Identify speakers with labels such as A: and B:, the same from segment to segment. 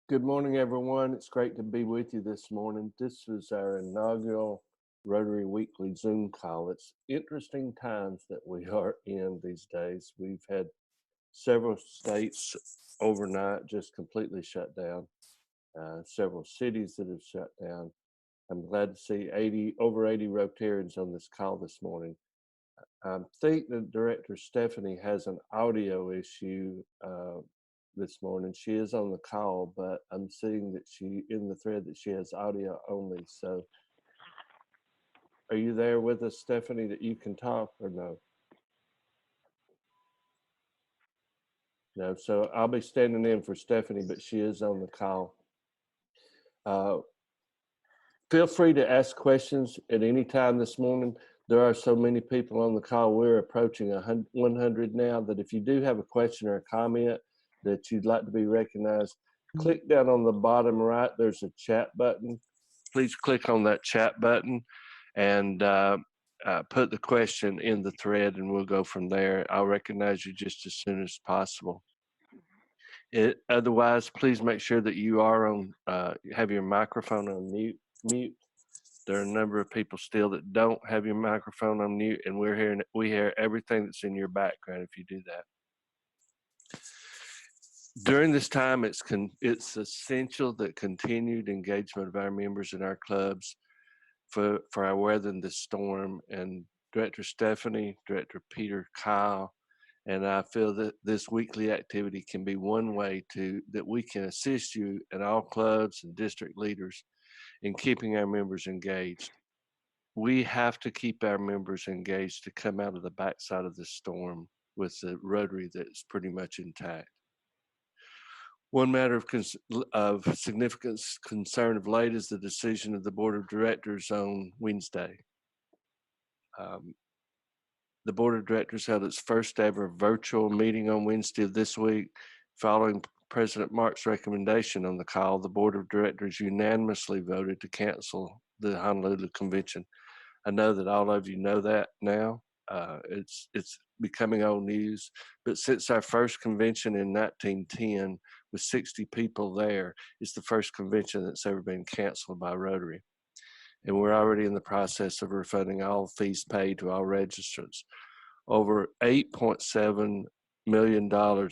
A: Good morning, everyone. It's great to be with you this morning. This is our inaugural Rotary Weekly Zoom call. It's interesting times that we are in these days. We've had several states overnight just completely shut down, several cities that have shut down. I'm glad to see over 80 Rotarians on this call this morning. I think that Director Stephanie has an audio issue this morning. She is on the call, but I'm seeing that she in the thread that she has audio only. So are you there with us, Stephanie, that you can talk or no? No, so I'll be standing in for Stephanie, but she is on the call. Feel free to ask questions at any time this morning. There are so many people on the call. We're approaching 100 now that if you do have a question or a comment that you'd like to be recognized, click down on the bottom right. There's a chat button. Please click on that chat button and put the question in the thread, and we'll go from there. I'll recognize you just as soon as possible. Otherwise, please make sure that you are on, have your microphone on mute. There are a number of people still that don't have your microphone on mute, and we hear everything that's in your background if you do that. During this time, it's essential that continued engagement of our members in our clubs for our weathering this storm. And Director Stephanie, Director Peter, Kyle, and I feel that this weekly activity can be one way that we can assist you and all clubs and district leaders in keeping our members engaged. We have to keep our members engaged to come out of the backside of this storm with the Rotary that's pretty much intact. One matter of significant concern of late is the decision of the Board of Directors on Wednesday. The Board of Directors held its first ever virtual meeting on Wednesday of this week. Following President Mark's recommendation on the call, the Board of Directors unanimously voted to cancel the Honolulu Convention. I know that all of you know that now. It's becoming old news, but since our first convention in 1910 with 60 people there, it's the first convention that's ever been canceled by Rotary. And we're already in the process of refunding all fees paid to all registrants. Over $8.7 million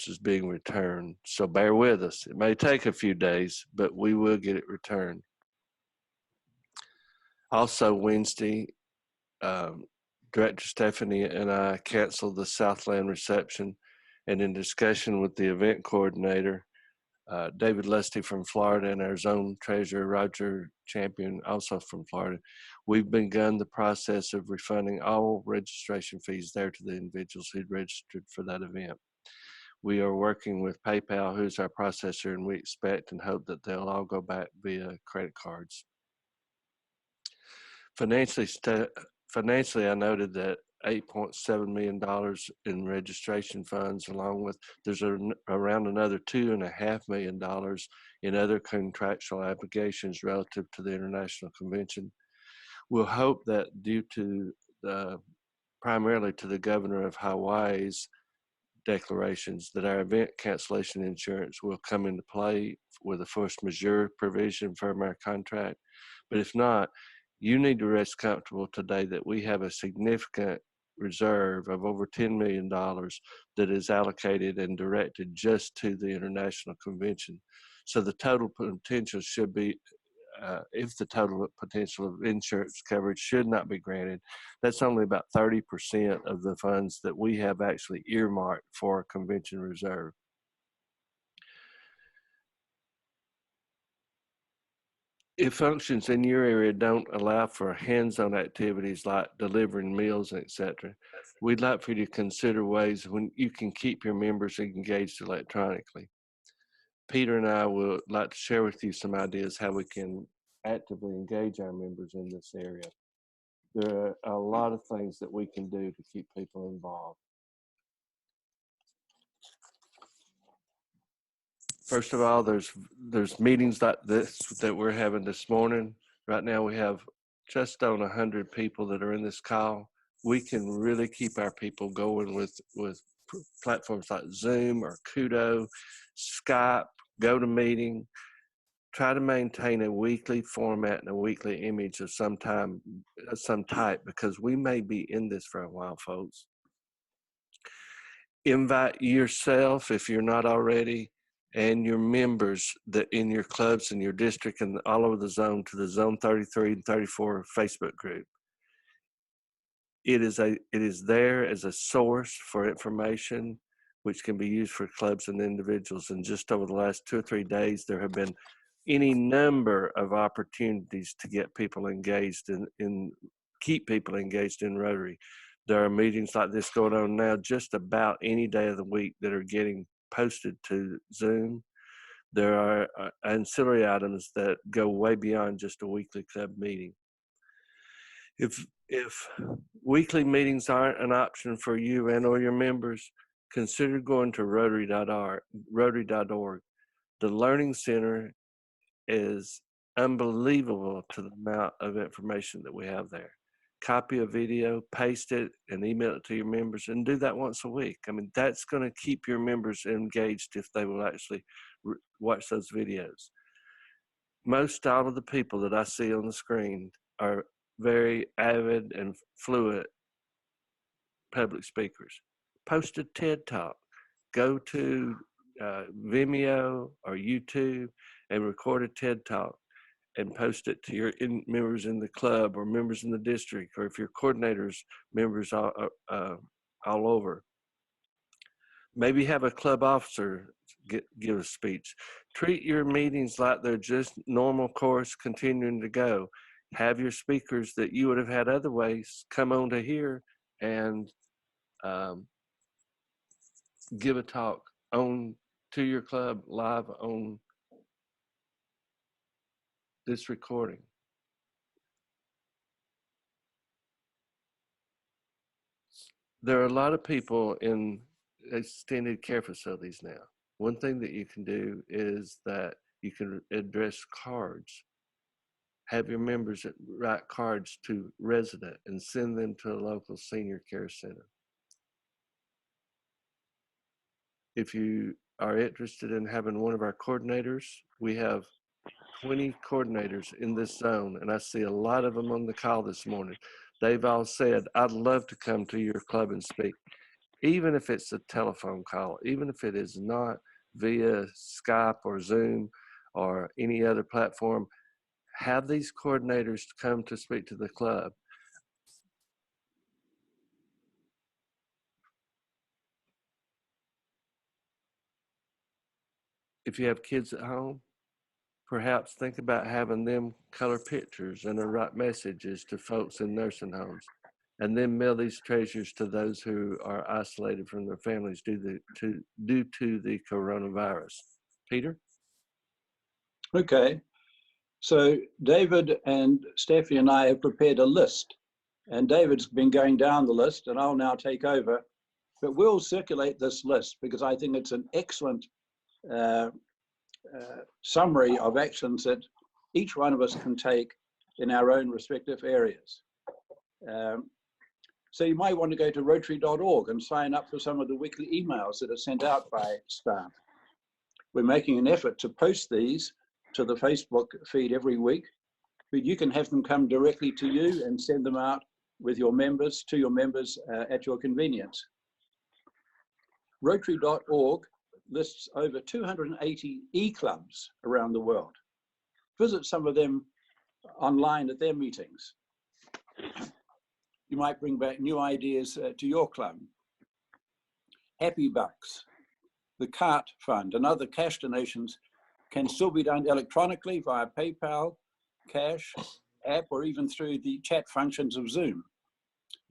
A: is being returned. So bear with us. It may take a few days, but we will get it returned. Also Wednesday, Director Stephanie and I canceled the Southland reception, and in discussion with the event coordinator, David Lusty from Florida, and our zone treasurer, Roger Champion, also from Florida, we've begun the process of refunding all registration fees there to the individuals who'd registered for that event. We are working with PayPal, who's our processor, and we expect and hope that they'll all go back via credit cards. Financially, I noted that $8.7 million in registration funds, along with there's around another $2.5 million in other contractual obligations relative to the International Convention. We'll hope that due to primarily to the governor of Hawaii's declarations that our event cancellation insurance will come into play with a force majeure provision from our contract. But if not, you need to rest comfortable today that we have a significant reserve of over $10 million that is allocated and directed just to the International Convention. So the total potential should be, if the total potential of insurance coverage should not be granted, that's only about 30% of the funds that we have actually earmarked for a convention reserve. If functions in your area don't allow for hands-on activities like delivering meals, etc., we'd like for you to consider ways when you can keep your members engaged electronically. Peter and I would like to share with you some ideas how we can actively engage our members in this area. There are a lot of things that we can do to keep people involved. First of all, there's meetings like this that we're having this morning. Right now we have just on 100 people that are in this call. We can really keep our people going with platforms like Zoom or Kudo, Skype, GoToMeeting. try to maintain a weekly format and a weekly image of some type, because we may be in this for a while, folks. Invite yourself, if you're not already, and your members that in your clubs and your district and all over the zone to the Zone 33 and 34 Facebook group. It is there as a source for information, which can be used for clubs and individuals. And just over the last 2 or 3 days, there have been any number of opportunities to get people engaged in keep people engaged in Rotary. There are meetings like this going on now just about any day of the week that are getting posted to Zoom. There are ancillary items that go way beyond just a weekly club meeting. If weekly meetings aren't an option for you and or your members, consider going to Rotary.org. The Learning Center is unbelievable to the amount of information that we have there. Copy a video, paste it, and email it to your members, and do that once a week. I mean, that's going to keep your members engaged if they will actually watch those videos. Most all of the people that I see on the screen are very avid and fluent public speakers. Post a TED Talk. Go to Vimeo or YouTube and record a TED Talk and post it to your members in the club or members in the district, or if your coordinators, members all over. Maybe have a club officer give a speech. Treat your meetings like they're just normal course continuing to go. Have your speakers that you would have had otherwise come on to here and give a talk on to your club live on this recording. There are a lot of people in extended care facilities now. One thing that you can do is that you can address cards. Have your members write cards to resident and send them to a local senior care center. If you are interested in having one of our coordinators, we have 20 coordinators in this zone, and I see a lot of them on the call this morning. They've all said, I'd love to come to your club and speak, even if it's a telephone call, even if it is not via Skype or Zoom or any other platform. Have these coordinators come to speak to the club. If you have kids at home, perhaps think about having them color pictures and write messages to folks in nursing homes, and then mail these treasures to those who are isolated from their families due to the coronavirus. Peter?
B: Okay. So David and Steffi and I have prepared a list, and David's been going down the list, and I'll now take over. But we'll circulate this list because I think it's an excellent summary of actions that each one of us can take in our own respective areas. So you might want to go to Rotary.org and sign up for some of the weekly emails that are sent out by staff. We're making an effort to post these to the Facebook feed every week, but you can have them come directly to you and send them out with your members, to your members at your convenience. Rotary.org lists over 280 e-clubs around the world. Visit some of them online at their meetings. You might bring back new ideas to your club. Happy Bucks, the CART Fund, and other cash donations can still be done electronically via PayPal, cash, app, or even through the chat functions of Zoom.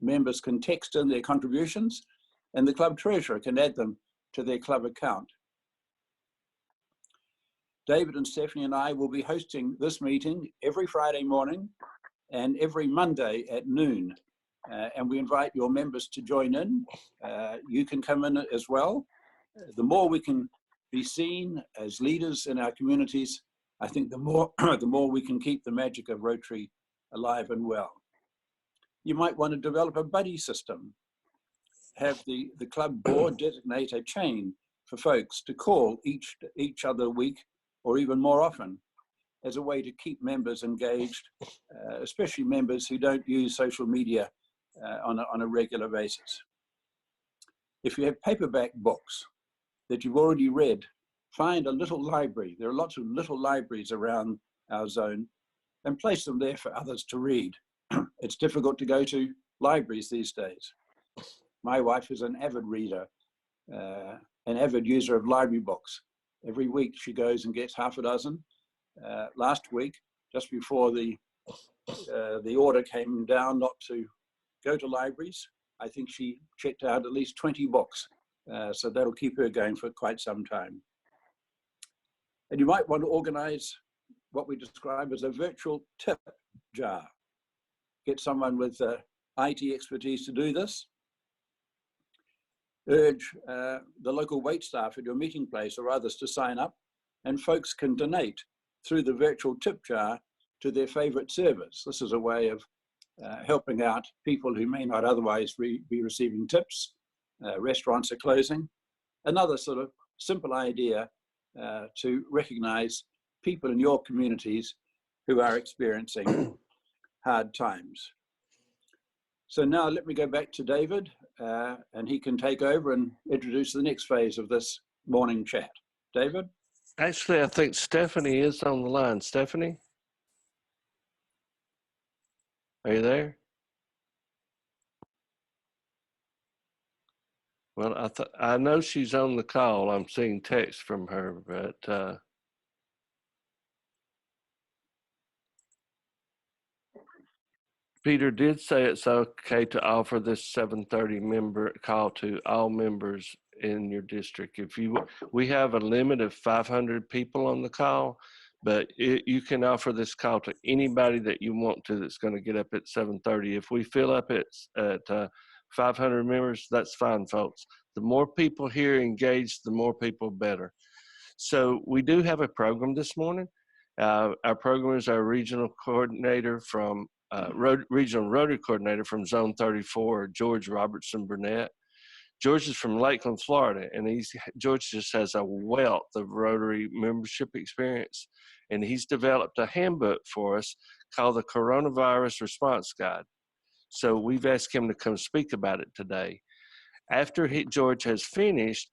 B: Members can text in their contributions, and the club treasurer can add them to their club account. David and Stephanie and I will be hosting this meeting every Friday morning and every Monday at noon. And we invite your members to join in. You can come in as well. The more we can be seen as leaders in our communities, I think the more we can keep the magic of Rotary alive and well. You might want to develop a buddy system. Have the club board designate a chain for folks to call each other week or even more often as a way to keep members engaged, especially members who don't use social media on a regular basis. If you have paperback books that you've already read, find a little library. There are lots of little libraries around our zone, and place them there for others to read. It's difficult to go to libraries these days. My wife is an avid reader, an avid user of library books. Every week she goes and gets half a dozen. Last week, just before the order came down not to go to libraries, I think she checked out at least 20 books. So that'll keep her going for quite some time. And you might want to organize what we describe as a virtual tip jar. Get someone with IT expertise to do this. Urge the local waitstaff at your meeting place or others to sign up, and folks can donate through the virtual tip jar to their favorite servers. This is a way of helping out people who may not otherwise be receiving tips. Restaurants are closing. Another sort of simple idea to recognize people in your communities who are experiencing hard times. So now let me go back to David, and he can take over and introduce the next phase of this morning chat. David?
A: Actually, I think Stephanie is on the line. Stephanie? Are you there? Well, I know she's on the call. I'm seeing text from her, but Peter did say it's okay to offer this 7:30 member call to all members in your district. We have a limit of 500 people on the call, but you can offer this call to anybody that you want to that's going to get up at 7:30. If we fill up at 500 members, that's fine, folks. The more people here engaged, the more people better. So we do have a program this morning. Our program is our regional coordinator from regional Rotary coordinator from Zone 34, George Robertson Burnett. George is from Lakeland, Florida, and George just has a wealth of Rotary membership experience, and he's developed a handbook for us called the Coronavirus Response Guide. So we've asked him to come speak about it today. After George has finished,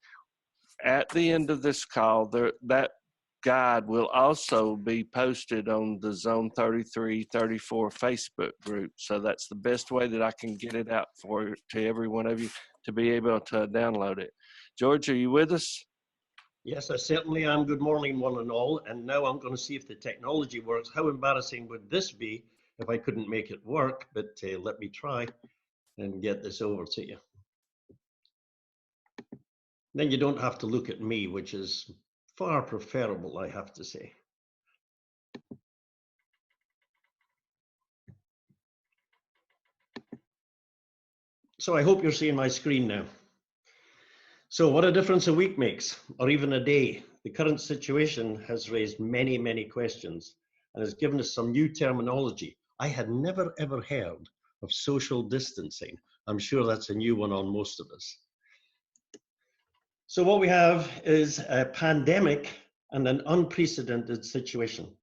A: at the end of this call, that guide will also be posted on the Zone 33, 34 Facebook group. So that's the best way that I can get it out to every one of you to be able to download it. George, are you with us?
C: Yes, I certainly am. Good morning, one and all. And now I'm going to see if the technology works. How embarrassing would this be if I couldn't make it work? But let me try and get this over to you. Then you don't have to look at me, which is far preferable, I have to say. So I hope you're seeing my screen now. So what a difference a week makes, or even a day. The current situation has raised many, many questions and has given us some new terminology. I had never, ever heard of social distancing. I'm sure that's a new one on most of us. So what we have is a pandemic and an unprecedented situation.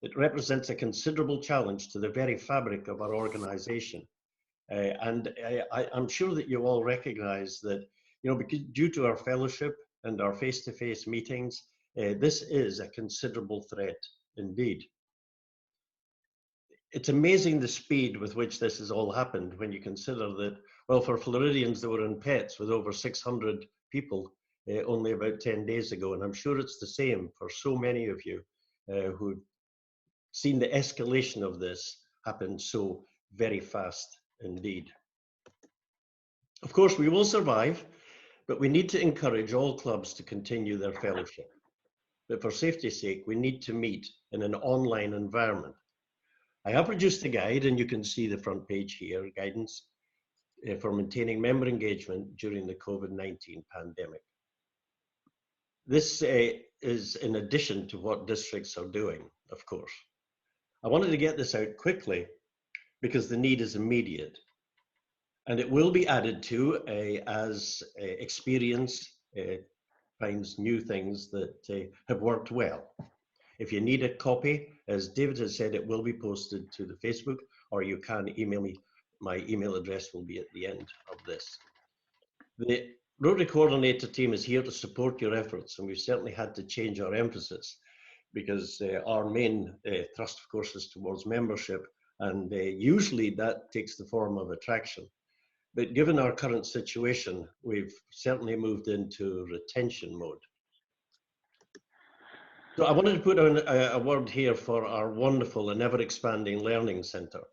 C: It represents a considerable challenge to the very fabric of our organization. I'm sure that you all recognize that, because due to our fellowship and our face-to-face meetings, this is a considerable threat indeed. It's amazing the speed with which this has all happened when you consider that, well, for Floridians that were in pets with over 600 people only about 10 days ago, and I'm sure it's the same for so many of you who've seen the escalation of this happen so very fast indeed. Of course, we will survive, but we need to encourage all clubs to continue their fellowship. But for safety's sake, we need to meet in an online environment. I have produced a guide, and you can see the front page here, guidance for maintaining member engagement during the COVID-19 pandemic. This is in addition to what districts are doing, of course. I wanted to get this out quickly because the need is immediate. And it will be added to as experience finds new things that have worked well. If you need a copy, as David has said, it will be posted to the Facebook, or you can email me. My email address will be at the end of this. The Rotary Coordinator team is here to support your efforts, and we've certainly had to change our emphasis because our main thrust, of course, is towards membership, and usually that takes the form of attraction. But given our current situation, we've certainly moved into retention mode. So I wanted to put on a word here for our wonderful and ever-expanding Learning Centre,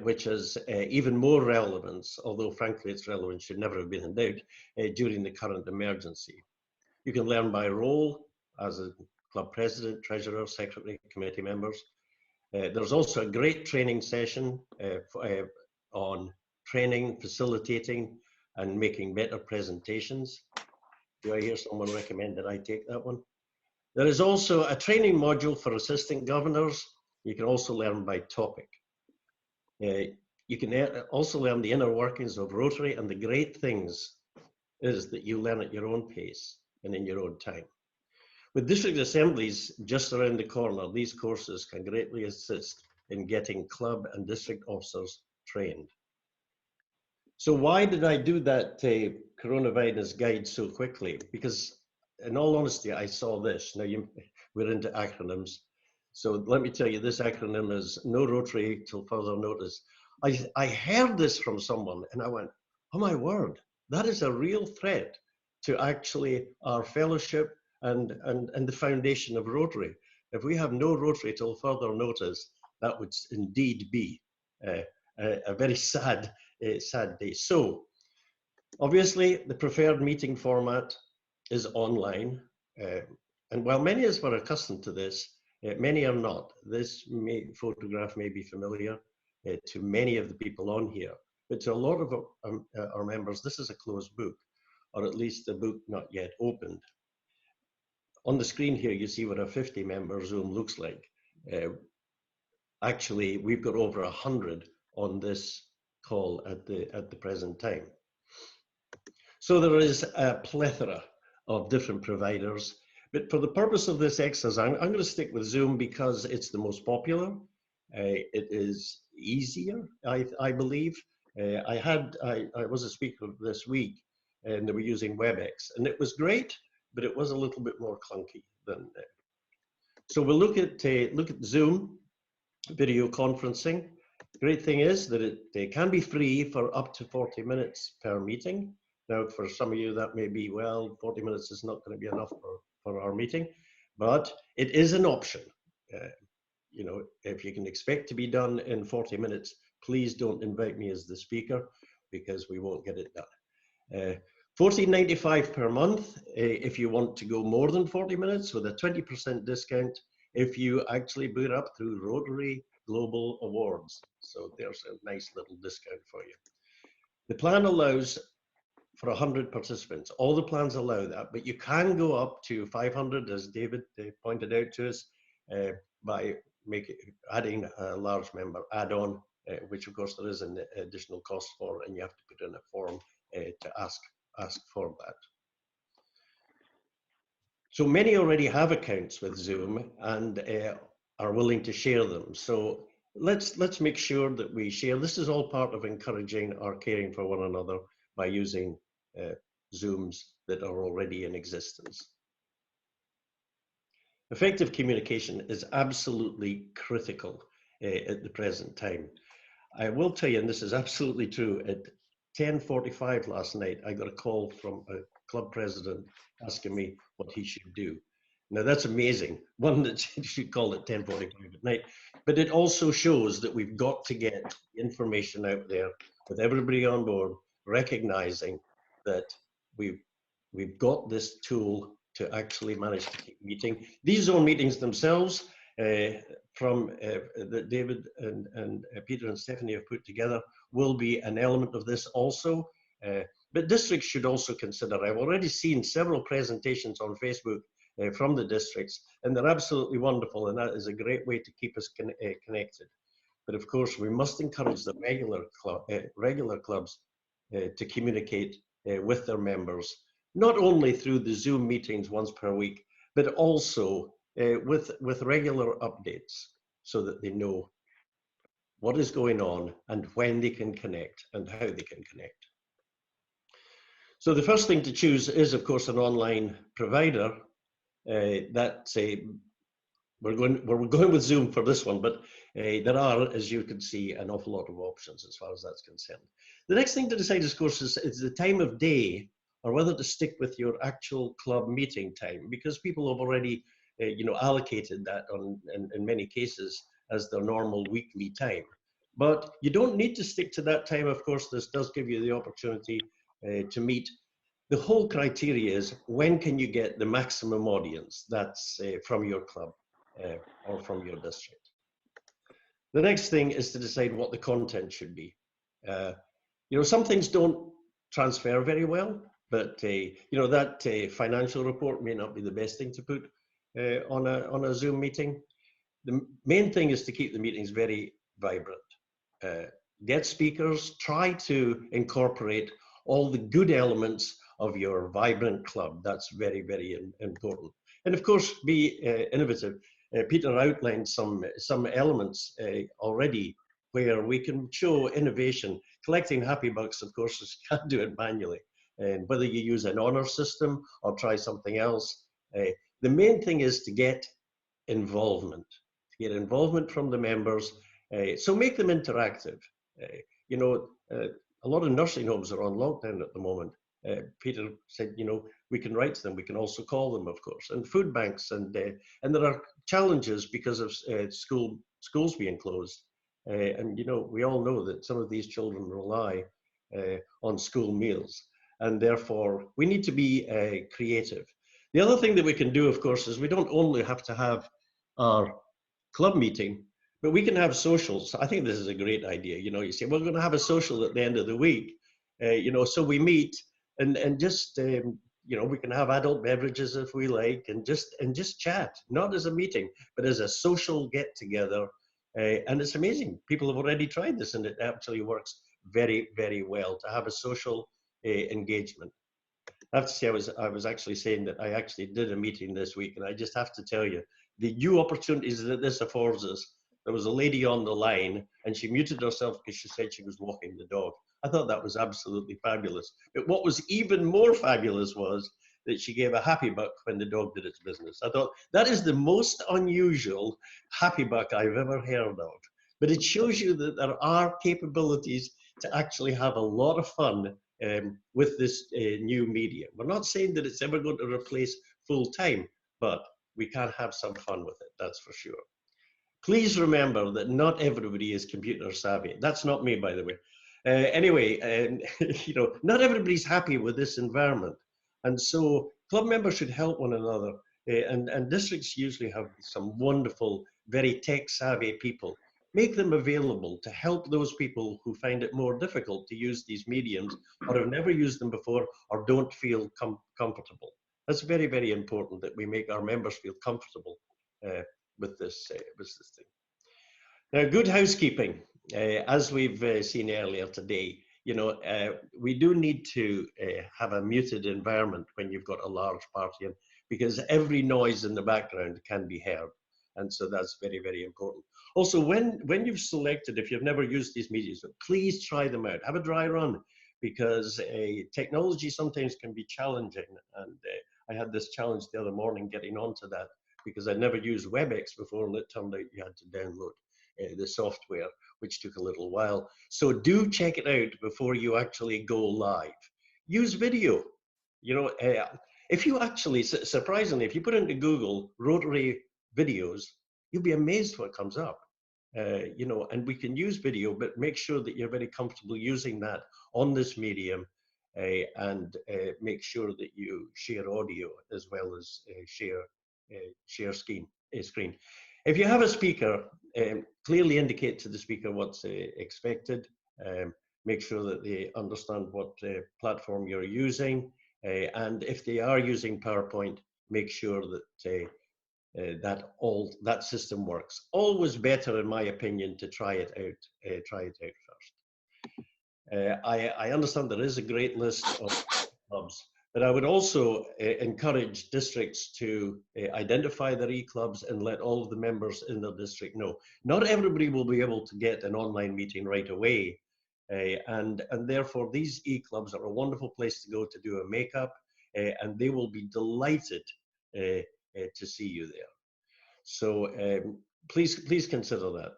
C: which has even more relevance, although frankly its relevance should never have been in doubt, during the current emergency. You can learn by role as a club president, treasurer, secretary, committee members. There's also a great training session on training, facilitating, and making better presentations. Do I hear someone recommend that I take that one? There is also a training module for assistant governors. You can also learn by topic. You can also learn the inner workings of Rotary, and the great things is that you learn at your own pace and in your own time. With district assemblies just around the corner, these courses can greatly assist in getting club and district officers trained. So why did I do that coronavirus guide so quickly? Because in all honesty, I saw this. Now we're into acronyms. So let me tell you, this acronym is No Rotary Till Further Notice. I heard this from someone and I went, oh my word, that is a real threat to actually our fellowship and the foundation of Rotary. If we have no Rotary till further notice, that would indeed be a very sad day. So obviously the preferred meeting format is online. And while many of us were accustomed to this, many are not. This photograph may be familiar to many of the people on here, but to a lot of our members, this is a closed book, or at least a book not yet opened. On the screen here, you see what a 50-member Zoom looks like. Actually, we've got over 100 on this call at the present time. So there is a plethora of different providers, but for the purpose of this exercise, I'm going to stick with Zoom because it's the most popular. It is easier, I believe. I was a speaker this week, and they were using WebEx, and it was great, but it was a little bit more clunky than that. So we'll look at Zoom video conferencing. The great thing is that it can be free for up to 40 minutes per meeting. Now, for some of you, that may be, well, 40 minutes is not going to be enough for our meeting, but it is an option. You know, if you can expect to be done in 40 minutes, please don't invite me as the speaker because we won't get it done. $14.95 per month if you want to go more than 40 minutes with a 20% discount if you actually boot up through Rotary Global Awards. So there's a nice little discount for you. The plan allows for 100 participants. All the plans allow that, but you can go up to 500, as David pointed out to us, by adding a large member add-on, which of course there is an additional cost for, and you have to put in a form to ask for that. So many already have accounts with Zoom and are willing to share them. So let's make sure that we share. This is all part of encouraging our caring for one another by using Zooms that are already in existence. Effective communication is absolutely critical at the present time. I will tell you, and this is absolutely true, at 10:45 last night, I got a call from a club president asking me what he should do. Now that's amazing. One, that you should call at 10:45 at night, but it also shows that we've got to get information out there with everybody on board, recognizing that we've got this tool to actually manage to keep meeting. These zone meetings themselves, that David and Peter and Stephanie have put together, will be an element of this also. But districts should also consider. I've already seen several presentations on Facebook from the districts, and they're absolutely wonderful, and that is a great way to keep us connected. But of course, we must encourage the regular clubs to communicate with their members, not only through the Zoom meetings once per week, but also with regular updates so that they know what is going on and when they can connect and how they can connect. So the first thing to choose is, of course, an online provider. We're going with Zoom for this one, but there are, as you can see, an awful lot of options as far as that's concerned. The next thing to decide, of course, is the time of day, or whether to stick with your actual club meeting time, because people have already, allocated that in many cases as their normal weekly time. But you don't need to stick to that time. Of course, this does give you the opportunity to meet. The whole criteria is, when can you get the maximum audience that's from your club or from your district. The next thing is to decide what the content should be. Some things don't transfer very well, but that financial report may not be the best thing to put on a Zoom meeting. The main thing is to keep the meetings very vibrant. Get speakers, try to incorporate all the good elements of your vibrant club. That's very, very important. And of course, be innovative. Peter outlined some elements already where we can show innovation. Collecting happy bucks, of course, you can't do it manually. And whether you use an honor system or try something else, the main thing is to get involvement. From the members. So make them interactive. A lot of nursing homes are on lockdown at the moment. Peter said, we can write to them. We can also call them, of course, and food banks, and there are challenges because of schools being closed. And we all know that some of these children rely on school meals, and therefore we need to be creative. The other thing that we can do, of course, is we don't only have to have our club meeting, but we can have socials. I think this is a great idea. You say, we're going to have a social at the end of the week, so we meet and just, we can have adult beverages if we like, and just chat, not as a meeting, but as a social get together. And it's amazing. People have already tried this, and it actually works very, very well to have a social engagement. I have to say, I was actually saying that I actually did a meeting this week, and I just have to tell you, the new opportunities that this affords us. There was a lady on the line, and she muted herself because she said she was walking the dog. I thought that was absolutely fabulous. But what was even more fabulous was that she gave a happy buck when the dog did its business. I thought that is the most unusual happy buck I've ever heard of. But it shows you that there are capabilities to actually have a lot of fun with this new media. We're not saying that it's ever going to replace full time, but we can have some fun with it, that's for sure. Please remember that not everybody is computer savvy. That's not me, by the way. Anyway, not everybody's happy with this environment. And so club members should help one another. And districts usually have some wonderful, very tech savvy people. Make them available to help those people who find it more difficult to use these mediums, or have never used them before, or don't feel comfortable. That's very, very important, that we make our members feel comfortable with this thing. Now, good housekeeping, as we've seen earlier today, we do need to have a muted environment when you've got a large party, because every noise in the background can be heard. And so that's very, very important. Also, when you've selected, if you've never used these mediums, please try them out. Have a dry run, because technology sometimes can be challenging. And I had this challenge the other morning getting onto that, because I'd never used WebEx before, and it turned out you had to download the software, which took a little while. So do check it out before you actually go live. Use video. If you actually, surprisingly, if you put into Google Rotary videos, you'll be amazed what comes up. And we can use video, but make sure that you're very comfortable using that on this medium, and make sure that you share audio as well as share screen. If you have a speaker, clearly indicate to the speaker what's expected. Make sure that they understand what platform you're using, and if they are using PowerPoint, make sure that that system works. Always better, in my opinion, to try it out first. I understand there is a great list of clubs, But I would also encourage districts to identify their e-clubs and let all of the members in their district know. Not everybody will be able to get an online meeting right away. And therefore, these e-clubs are a wonderful place to go to do a makeup, and they will be delighted to see you there. So please consider that.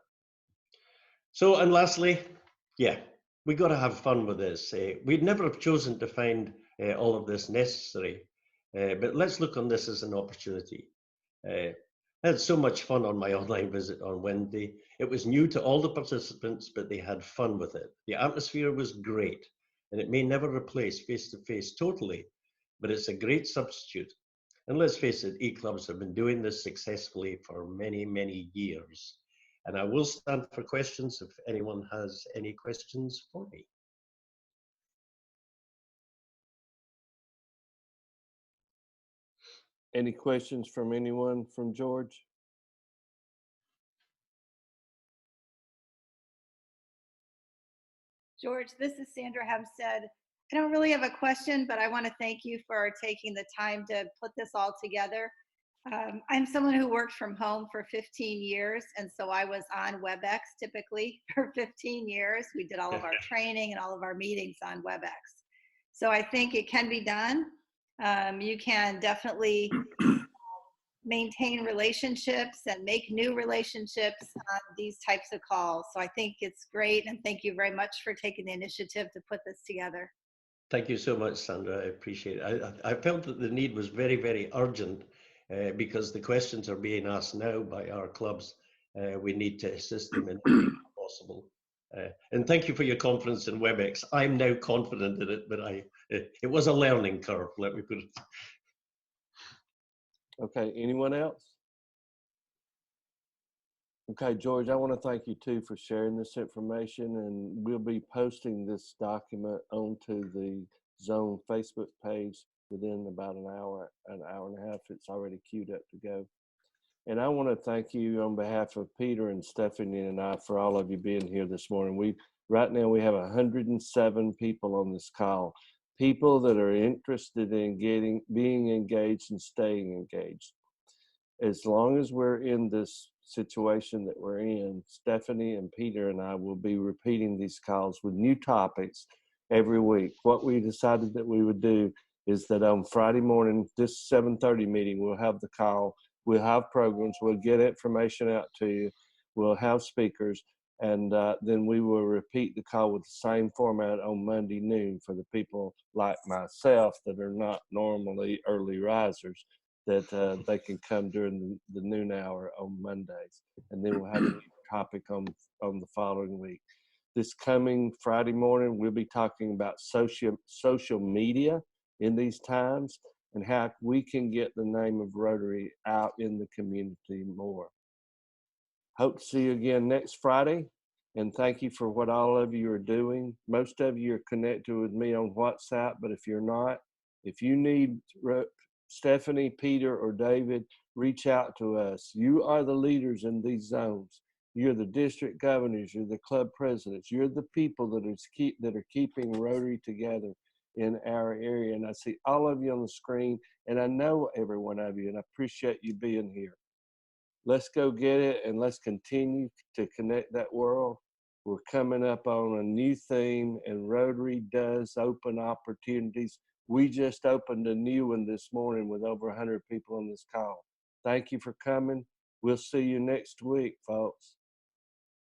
C: So, and lastly, yeah, we got to have fun with this. We'd never have chosen to find all of this necessary, but let's look on this as an opportunity. I had so much fun on my online visit on Wednesday. It was new to all the participants, but they had fun with it. The atmosphere was great, and it may never replace face-to-face totally, but it's a great substitute. And let's face it, e-clubs have been doing this successfully for many, many years. And I will stand for questions if anyone has any questions for me.
A: Any questions from anyone from George?
D: George, this is Sandra Hempstead. I don't really have a question, but I want to thank you for taking the time to put this all together. I'm someone who worked from home for 15 years, and so I was on WebEx typically for 15 years. We did all of our training and all of our meetings on WebEx. So I think it can be done. You can definitely maintain relationships and make new relationships on these types of calls. So I think it's great, and thank you very much for taking the initiative to put this together.
C: Thank you so much, Sandra. I appreciate it. I felt that the need was very, very urgent because the questions are being asked now by our clubs. We need to assist them in any way possible. And thank you for your confidence in WebEx. I'm now confident in it, but it was a learning curve, let me put it.
A: Okay, anyone else? Okay, George, I want to thank you too for sharing this information, and we'll be posting this document onto the Zone Facebook page within about an hour and a half. It's already queued up to go. And I want to thank you on behalf of Peter and Stephanie and I for all of you being here this morning. Right now we have 107 people on this call, people that are interested in being engaged and staying engaged. As long as we're in this situation that we're in, Stephanie and Peter and I will be repeating these calls with new topics every week. What we decided that we would do is that on Friday morning, this 7:30 meeting, we'll have the call, we'll have programs, we'll get information out to you, we'll have speakers, and then we will repeat the call with the same format on Monday noon for the people like myself that are not normally early risers, that they can come during the noon hour on Mondays. And then we'll have a new topic on the following week. This coming Friday morning, we'll be talking about social media in these times and how we can get the name of Rotary out in the community more. Hope to see you again next Friday. And thank you for what all of you are doing. Most of you are connected with me on WhatsApp, but if you're not, if you need Stephanie, Peter, or David, reach out to us. You are the leaders in these zones. You're the district governors. You're the club presidents. You're the people that are keeping Rotary together in our area. And I see all of you on the screen, and I know every one of you, and I appreciate you being here. Let's go get it, and let's continue to connect that world. We're coming up on a new theme, and Rotary does open opportunities. We just opened a new one this morning with over 100 people on this call. Thank you for coming. We'll see you next week, folks.